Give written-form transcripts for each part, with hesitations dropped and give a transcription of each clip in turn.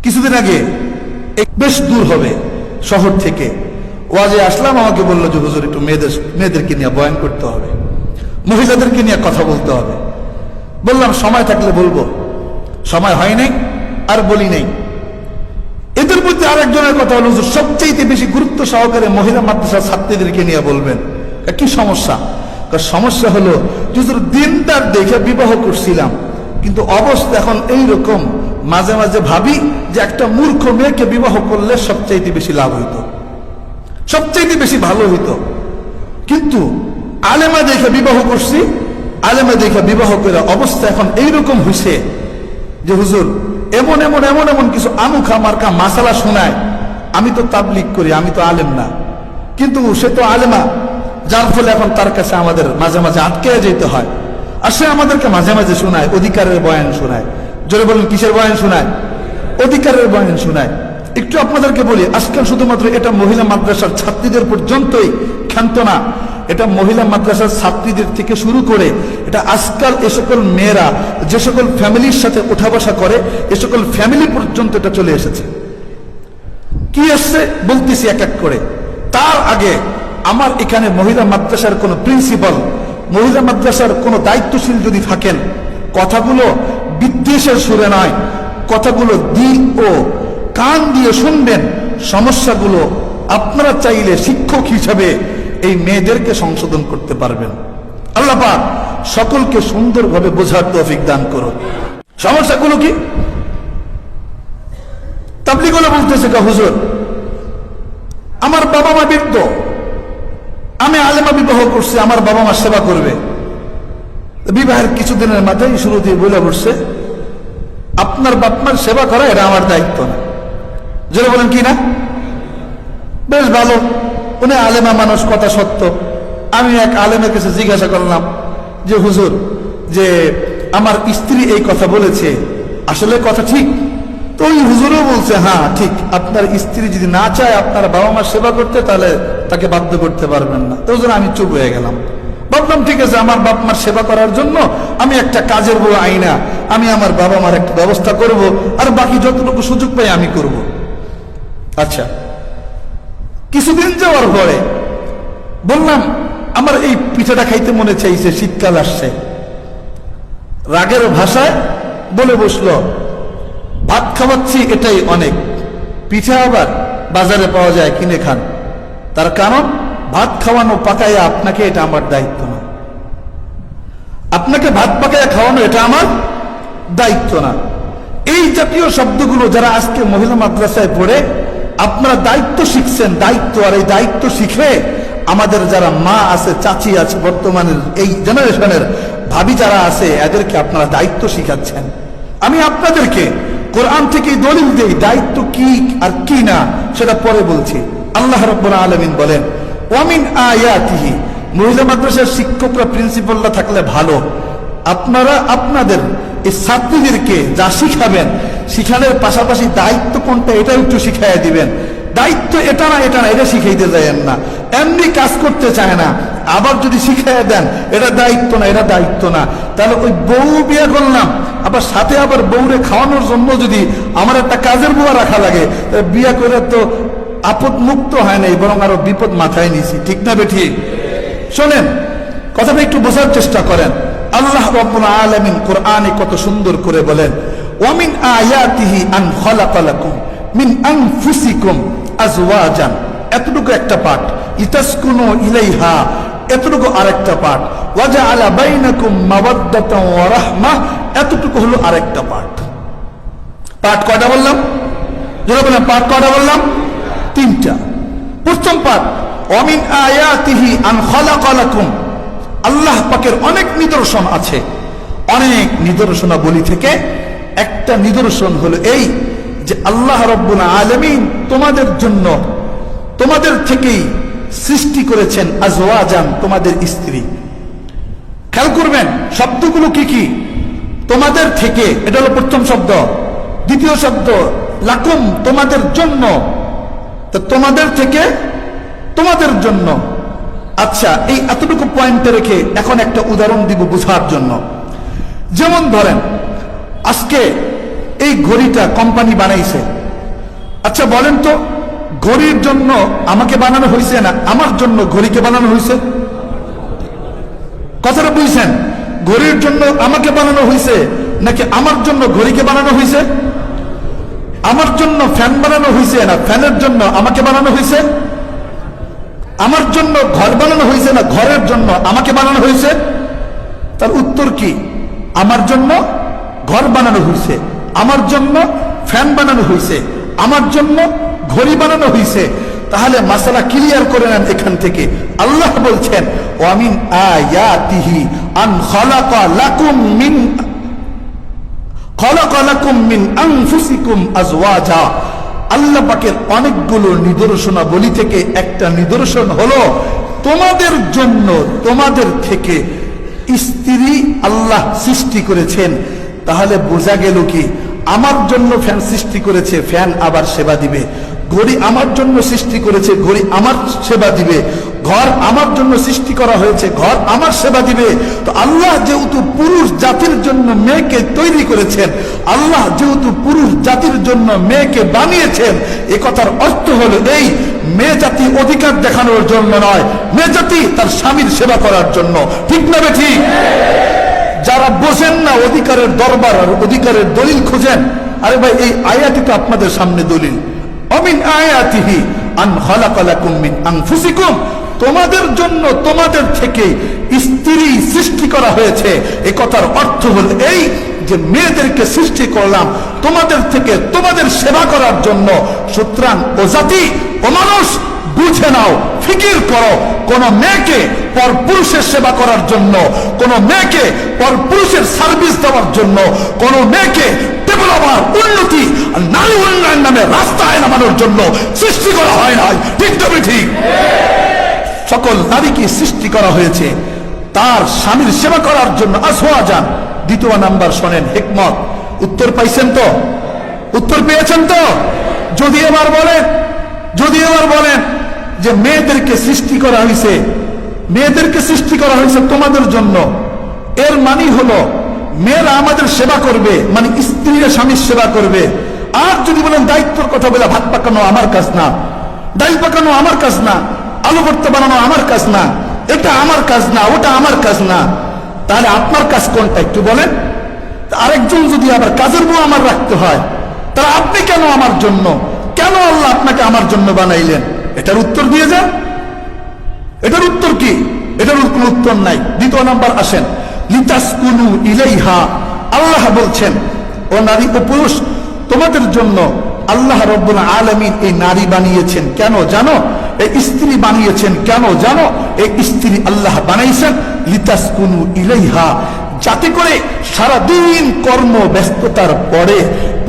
কিছুদিন আগে বেশ দূর হবে শহর থেকে ওয়াজে আসলাম, আমাকে বললো যে হুজুর একটু মেয়েদেরকে নিয়ে বয়ান করতে হবে, মহিলাদেরকে নিয়ে কথা বলতে হবে। বললাম সময় থাকলে বলবো, সময় হয় নাই আর বলি নাই। এদের মধ্যে আরেকজনের কথা হলো হুজুর সবচেয়ে বেশি গুরুত্ব সহকারে মহিলা মাদ্রাসার ছাত্রীদেরকে নিয়ে বলবেন। কি সমস্যা? সমস্যা হলো হুজুর দিনদার দেখে বিবাহ করছিলাম, কিন্তু অবস্থা এখন এইরকম, মাঝে মাঝে ভাবি যে একটা মূর্খ মেয়েকে বিবাহ করলে সবচাইতে বেশি লাভ হইতো, সবচাইতে বেশি ভালো হইতো। কিন্তু আলেমা দেখে বিবাহ করছি, আলেমা দেখে বিবাহ করে অবস্থা এখন এইরকম হয়েছে যে হুজুর এমন এমন এমন এমন কিছু আনুখা মার্কা মাসালা শোনায়। আমি তো তাবলিগ করি, আমি তো আলেম না, কিন্তু সে তো আলেমা, যার ফলে এখন তার কাছে আমাদের মাঝে মাঝে আটকে যেতে হয়। আর সে আমাদেরকে মাঝে মাঝে শোনায় অধিকারের বয়ান শোনায়। জোরে বলুন কিসের বয়ান শোনায়? অধিকারের বয়ান শোনায়। একটু আপনাদেরকে বলি, আজকাল শুধুমাত্র এটা মহিলা মাদ্রাসার ছাত্রীদের পর্যন্তই ক্ষান্ত না, এটা মহিলা মাদ্রাসার ছাত্রীদের থেকে শুরু করে এটা আজকাল এ সকল মেয়েরা যে সকল ফ্যামিলির সাথে ওঠা বসা করে এ সকল ফ্যামিলি পর্যন্ত এটা চলে এসেছে। কি আসছে বলতেছি এক এক করে। তার আগে আমার এখানে মহিলা মাদ্রাসার কোন প্রিন্সিপাল, মহিলা মাদ্রাসার কোন দায়িত্বশীল যদি থাকেন, কথাগুলো বিদ্বেষের সুরে নয়, কথাগুলো দিল ও কান দিয়ে শুনবেন। সমস্যাগুলো আপনারা চাইলে শিক্ষক হিসাবে এই মেয়েদেরকে সংশোধন করতে পারবেন। আল্লাহ পাক সকলকে সুন্দরভাবে বোঝার তৌফিক দান করুন। সমস্যাগুলো কি? তাবলীগওয়ালা বলতেছে হুজুর আমার বাবা মা বৃদ্ধ, আমি আলেমা বিবাহ করছি, আমার বাবা মা সেবা করবে। বিবাহের কিছুদিনের মাথায় শুরু দিয়ে বলে বসছে আপনার বাপ মার সেবা করা এটা আমার দায়িত্ব না। যেটা বলেন কি না? বেশ ভালো, উনি আলেমা মানুষ, কথা সত্য। আমি এক আলেমের কাছে জিজ্ঞাসা করলাম যে হুজুর যে আমার স্ত্রী এই কথা বলেছে, আসলে কথা ঠিক? তো ওই হুজুরও বলছে হ্যাঁ ঠিক, আপনার স্ত্রী যদি না চায় আপনার বাবা মার সেবা করতে তাহলে তাকে বাধ্য করতে পারবেন না। তো হুজুর আমি চুপ হয়ে গেলাম। ভাবলাম ঠিক আছে, আমার বাপ মার সেবা করার জন্য আমি একটা কাজের বউ আইনা আমি আমার বাবা মার একটা ব্যবস্থা করব, আর বাকি যতটুকু সুযোগ পাই আমি করব। আচ্ছা, কিছুদিন যাওয়ার পরে বললাম আমার এই পিঠাটা খাইতে মনে চাইছে, শীতকাল আসছে। রাগের ভাষায় বলে বসলো ভাত খাওয়াচ্ছি এটাই অনেক, পিঠা আবার বাজারে পাওয়া যায়, কিনে খান। তার কারণ ভাত খাওয়ানো পাকাইয়া আপনাকে, এটা আমার দায়িত্ব না। আপনাকে ভাত পাকাইয়া খাওয়ানো এটা আমার দায়িত্ব না। এই জাতীয় শব্দগুলো যারা আজকে মহিলা মাদ্রাসায় পড়ে আপনারা দায়িত্ব শিখছেন, দায়িত্ব, আর এই দায়িত্ব শিখে আমাদের যারা মা আছে, চাচি আছে, বর্তমানের এই জেনারেশনের ভাবি যারা আছে, এদেরকে আপনারা দায়িত্ব শিখাচ্ছেন। আমি আপনাদেরকে কোরআন থেকে দলিল দেই দায়িত্ব কি আর কি না সেটা পরে বলছি। আল্লাহ রাব্বুল আলামিন বলেন ওয়ামিন আয়াতিহি, মহিলা মাদ্রাসার শিক্ষকরা প্রিন্সিপালরা থাকলে ভালো, আপনারা আপনাদের এই ছাত্রীদেরকে যা শিখাবেন শিখানোর পাশাপাশি দায়িত্ব কোনটা এটা একটু শিখাইয়া দিবেন। দায়িত্ব এটা না এটা না এটা শিখাইতে যায়েন না, এমনি কাজ করতে চায় না, আবার যদি শিখাইয়া দেন এটা দায়িত্ব না এটা দায়িত্ব না, তাহলে ওই বউ বিয়ে করলাম আবার সাথে আবার বউরে খাওয়ানোর জন্য যদি আমার একটা কাজের বুয়া রাখা লাগে, বিয়ে করে তো আপদ মুক্ত হয় নাই, বরং আরো বিপদ মাথায় নিছি। ঠিক না বেঠিক? শোনেন কথাটা একটু বোঝার চেষ্টা করেন। আল্লাহ রাব্বুল আলামিন কোরআনে কত সুন্দর করে বলেন ওয়ামিন আয়াতিহি আন খালাকা লাকুম মিন আনফুসিকুম আজওয়াজান, এতটুকু একটা পাঠ, লিতাসকুনু ইলাইহা এতটুকু আরেকটা পাঠ, ওয়াজআলা বাইনাকুম মাওয়াদ্দাতান ওয়া রাহমাহ এতটুকু হলো আরেকটা পাঠ। পাঠ কয়টা বললাম? যারা বললাম পাঠ কয়টা বললাম? তিনটা। প্রথম পাঠ ওয়ামিন আয়াতিহি আন খালাকা লাকুম, আল্লাহ পাকের অনেক নিদর্শন আছে, অনেক নিদর্শনাবলী থেকে একটা নিদর্শন হলো এই যে আল্লাহ রাব্বুল আলামিন তোমাদের জন্য তোমাদের থেকেই সৃষ্টি করেছেন আজওয়াজান, তোমাদের স্ত্রী। খেয়াল করবেন শব্দগুলো কি কি? তোমাদের থেকে, এটা হলো প্রথম শব্দ। দ্বিতীয় শব্দ লাকুম, তোমাদের জন্য। তো তোমাদের থেকে তোমাদের জন্য। আচ্ছা, এই এতটুকু পয়েন্টে রেখে এখন একটা উদাহরণ দিব বোঝার জন্য। যেমন ধরেন আজকে এই ঘড়িটা কোম্পানি বানাইছে। আচ্ছা বলেন তো, ঘড়ির জন্য আমাকে বানানো হয়েছে না আমার জন্য ঘড়িকে বানানো হয়েছে? কথাটা বুঝছেন? ঘড়ির জন্য আমাকে বানানো হয়েছে নাকি আমার জন্য ঘড়িকে বানানো হয়েছে? আমার জন্য ফ্যান বানানো হয়েছে না ফ্যানের জন্য আমাকে বানানো হয়েছে? আমার জন্য ঘর বানানো হয়েছে না ঘরের জন্য আমাকে বানানো হয়েছে? তার উত্তর কি? আমার জন্য ঘর বানানো হয়েছে, আমার জন্য ফ্যান বানানো হয়েছে, আমার জন্য ঘড়ি বানানো হয়েছে। তাহলে মাসালা ক্লিয়ার করে নেন এখান থেকে। আল্লাহ বলছেন ওয়ামিন আয়াতিহি আন খালাকা লাকুম মিন আনফুসিকুম আজওয়াজা। আল্লাহ পাকের অনেকগুলো নিদর্শনাবলী থেকে একটা নিদর্শন হলো তোমাদের জন্য তোমাদের থেকে স্ত্রী আল্লাহ সৃষ্টি করেছেন। তাহলে বোঝা গেল কি, আমার জন্য ফ্যান সৃষ্টি করেছে, ফ্যান আবার সেবা দিবে। ঘড়ি আমার জন্য সৃষ্টি করেছে, ঘড়ি আমার সেবা দিবে। ঘর আমার জন্য সৃষ্টি করা হয়েছে, ঘর আমার সেবা দিবে। তো আল্লাহ যেহেতু পুরুষ জাতির জন্য মেয়েকে তৈরি করেছেন, আল্লাহ যেহেতু পুরুষ জাতির জন্য মেয়েকে বানিয়েছেন, এ কথার অর্থ হলো এই, মেয়ে জাতি অধিকার দেখানোর জন্য নয়, মেয়ে জাতি তার স্বামীর সেবা করার জন্য। ঠিক না বেঠিক? যারা বোঝেন না অধিকারের দরবার আর অধিকারের দলিল খোঁজেন, আরে ভাই এই আয়াতই তো আপনাদের সামনে দলিল। অমিন আয়াতিহি আন খালাকা লাকুম মিন আনফুসিকুম, তোমাদের জন্য তোমাদের থেকে স্ত্রী সৃষ্টি করা হয়েছে। এই কথার অর্থ হল এই যে মেয়েদেরকে সৃষ্টি করলাম তোমাদের থেকে তোমাদের সেবা করার জন্য। সুতরাং ও জাতি, ও মানুষ, বুঝে নাও, ফিকির করো, কোন মেয়েকে পর পুরুষের সেবা করার জন্য, কোন মেয়েকে পর পুরুষের সার্ভিস দেওয়ার জন্য, কোন মেয়েকে ডেভেলপমেন্ট, উন্নতি, নারী উন্নয়ন নামে রাস্তায় নামানোর জন্য সৃষ্টি করা হয় নাই। ঠিক তবে ঠিক, সকল নারীকে সৃষ্টি করা হয়েছে তার স্বামীর সেবা করার জন্য। আজওয়াজান। দ্বিতীয় নাম্বার শোনেন, হিকমত। উত্তর পাইছেন তো? উত্তর পেয়েছেন তো? যদি এবার বলেন যে মেয়েদেরকে সৃষ্টি করা হয়েছে, মেয়েদেরকে সৃষ্টি করা হয়েছে তোমাদের জন্য, এর মানে হলো মেয়েরা আমাদের সেবা করবে, মানে স্ত্রীরা স্বামীর সেবা করবে। আর যদি বলেন দায়িত্বের কথা বলে, ভাত পাকানো আমার কাজ না, ডাল পাকানো আমার কাজ না, আলু ভর্তা বানানো আমার কাজ না, এটা আমার কাজ না, ওটা আমার কাজ না, তাহলে আপনার কাজ কোনটা একটু বলেন? আরেকজন যদি আবার কাজের বউ আমার রাখতে হয়, তাহলে আপনি কেন আমার জন্য, কেন আল্লাহ আপনাকে আমার জন্য বানাইলেন? এটার উত্তর দিয়ে যান। এটার উত্তর কি? এটার কোনো উত্তর নাই। দ্বিতীয় নাম্বার আসেন, লিতাসকুনু ইলাইহা। আল্লাহ বলছেন ও নারী ও পুরুষ, তোমাদের জন্য আল্লাহ রাব্বুল আলামিন এই নারী বানিয়েছেন কেন জানো? এই স্ত্রী বানিয়েছেন কেন জানো? এই স্ত্রী আল্লাহ বানাইছেন লিতাসকুনু ইলাইহা, যাতে করে সারাদিন কর্ম ব্যস্ততার পরে,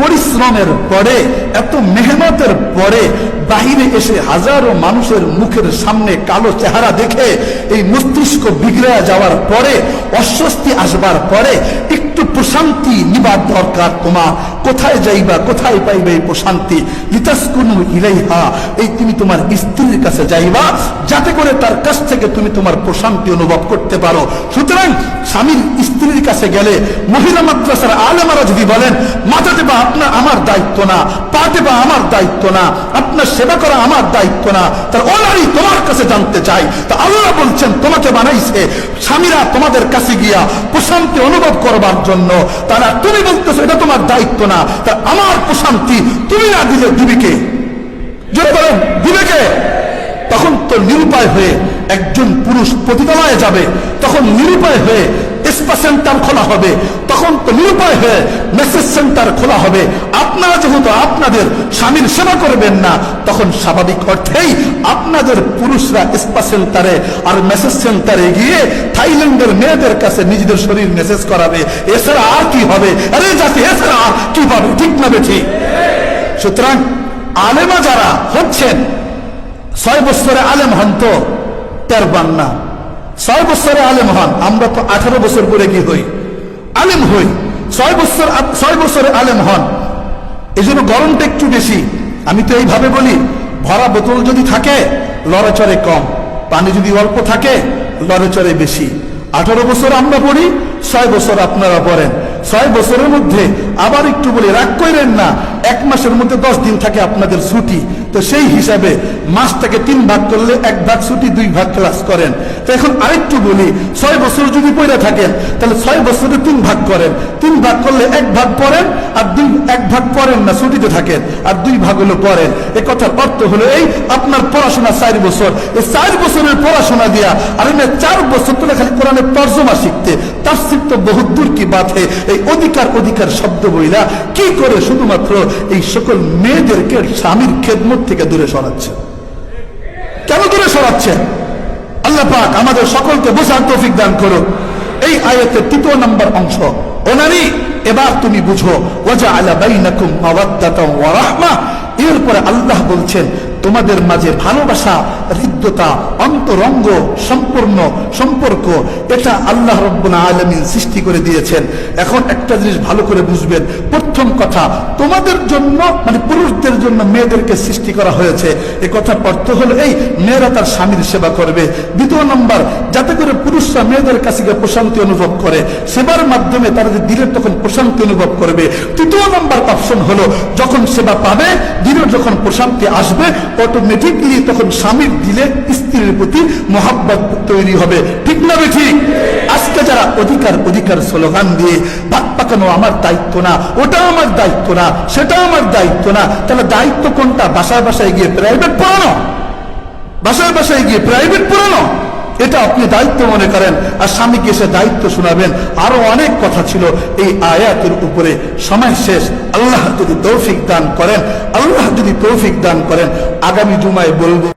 পরিশ্রমের পরে, এত মেহনতের পরে বাহিরে এসে হাজারো মানুষের মুখের সামনে কালো চেহারা দেখে এই মস্তিষ্ক বিগড়ে যাওয়ার পরে, অস্বস্তি আসবার পরে একটু প্রশান্তি নিবার দরকার তোমার। কোথায় যাইবা, কোথায় পাইবে এই প্রশান্তি? লিতাসকুনু ইলাইহা, এই তুমি তোমার স্ত্রীর কাছে যাইবা যাতে করে তার কাছ থেকে তুমি তোমার প্রশান্তি অনুভব করতে পারো। সুতরাং স্বামীর স্ত্রীর কাছে গেলে মহিলা মাদ্রাসার আলেমারা যদি বলেন মাথা দেবা আপনার আমার দায়িত্ব না, পা দেবা আমার দায়িত্ব না, আপনার সেবা করা আমার দায়িত্ব না, তার ও নারী তোমার কাছে জানতে চাই, তা আল্লাহ বলছেন তোমাকে বানাইছে স্বামীরা তোমাদের কাছে গিয়া প্রশান্তি অনুভব করবার জন্য। তারা তুমি বলতেছো এটা তোমার দায়িত্ব না, তা আমার প্রশান্তি তুমি না দিলে দিবে কে? জোরে বলেন, দিবে কে? তখন তো নিরুপায় হয়ে একজন পুরুষ পতিতালয়ে যাবে, তখন নিরুপায় হয়ে স্পা সেন্টার খোলা হবে, তখন তো নিরুপায় হয়ে মেসেজ সেন্টার খোলা হবে। আপনারা যেহেতু আপনাদের স্বামীর সেবা করবেন না, তখন স্বাভাবিক অর্থেই আপনাদের পুরুষরা স্পা সেন্টারে আর মেসেজ সেন্টারে গিয়ে থাইল্যান্ডের মেয়েদের কাছে নিজেদের শরীর মেসেজ করাবে। এছাড়া আর কি হবে? আরে জাতি, এছাড়া আর কি পাবে? ঠিক না বেঠি? সুতরাং আলেমা যারা হচ্ছেন, 6 বছরে আলেম হন তো টের পান না। 6 বছরে আলেম হন, আমরা তো 18 বছর পরে কি হই? আলেম হই। 6 বছরে আলেম হন, এই জন্য গরমটা একটু বেশি। আমি তো এইভাবে বলি, ভরা বোতল যদি থাকে লড়াচড়ে কম, পানি যদি অল্প থাকে লড়াচড়ে বেশি। 18 বছর আমরা পড়ি, 6 বছর আপনারা পড়েন। 6 বছরের মধ্যে আবার একটু বলি, রাগ করেন না, 1 মাসের মধ্যে 10 দিন থাকে আপনাদের ছুটি, তো সেই হিসাবে মাসটাকে 3 ভাগ করলে 1 ভাগ ছুটি, 2 ভাগ ক্লাস করেন। তো এখন আরেকটু বলি, 6 বছর যদি পড়ে থাকেন তাহলে 6 বছরে 3 ভাগ করেন, 3 ভাগ করলে 1 ভাগ পড়েন আর 1 ভাগ পড়েন না, ছুটিতে থাকেন, আর 2 ভাগ হলো পড়েন। এ কথার অর্থ হলো এই, আপনার পড়াশোনা 4 বছর, এই 4 বছরের পড়াশোনা দিয়া আর 4 বছর তো খালি কোরআনের তর্জমা শিখতে, তাফসীর তো বহুত দূর কি বাত হে, এই অধিকার অধিকার শব্দ বইলা কি করে শুধুমাত্র এই সকল মেয়েদেরকে স্বামীর খেদমত থেকে দূরে সরাচ্ছে। কেন দূরে সরাচ্ছে? আল্লাহ পাক আমাদের সকলকে বোঝার তৌফিক দান করুন। এই আয়াতের 3 নম্বর অংশ, ও নারী এবার তুমি বুঝো, ওয়াজআলা বাইনাকুম মাওয়াদ্দাতাও ওয়া রাহমা। এরপরে আল্লাহ বলছেন তোমাদের মাঝে ভালোবাসা, হৃদ্যতা, অন্তরঙ্গ সম্পূর্ণ সম্পর্ক, এটা আল্লাহ রাব্বুল আলামিন সৃষ্টি করে দিয়েছেন। এখন একটা জিনিস ভালো করে বুঝবেন, প্রথম কথা, তোমাদের জন্য মানে পুরুষদের জন্য মেয়েদেরকে সৃষ্টি করা হয়েছে, এ কথার অর্থ হলো এই, মেয়েরা তার স্বামীর সেবা করবে। 2 নম্বর, যাতে করে পুরুষরা মেয়েদের কাছে গিয়ে প্রশান্তি অনুভব করে, সেবার মাধ্যমে তারা যে দিলের তখন প্রশান্তি অনুভব করবে। 3 নম্বর অপশন হলো, যখন সেবা পাবে, দিলের যখন প্রশান্তি আসবে, অটোমেটিকলি তখন স্বামীর দিলে স্ত্রীর প্রতি মহাব্বত তৈরি হবে। ঠিক না ঠিক? আজকে যারা অধিকার অধিকার স্লোগান দিয়ে ভাত পাকানো আমার দায়িত্ব না, ওটা আমার দায়িত্ব না, সেটা আমার দায়িত্ব না, তাহলে দায়িত্ব কোনটা? বাসায় বাসায় গিয়ে প্রাইভেট পড়ানো, বাসায় বাসায় গিয়ে প্রাইভেট পড়ানো, এটা আপনি দায়িত্ব মনে করেন, আর স্বামীকে এসে দায়িত্ব শোনাবেন। আরো অনেক কথা ছিল এই আয়াতের উপরে, সময় শেষ। আল্লাহ যদি তৌফিক দান করেন, আল্লাহ যদি তৌফিক দান করেন, আগামী জুমায় বলবো।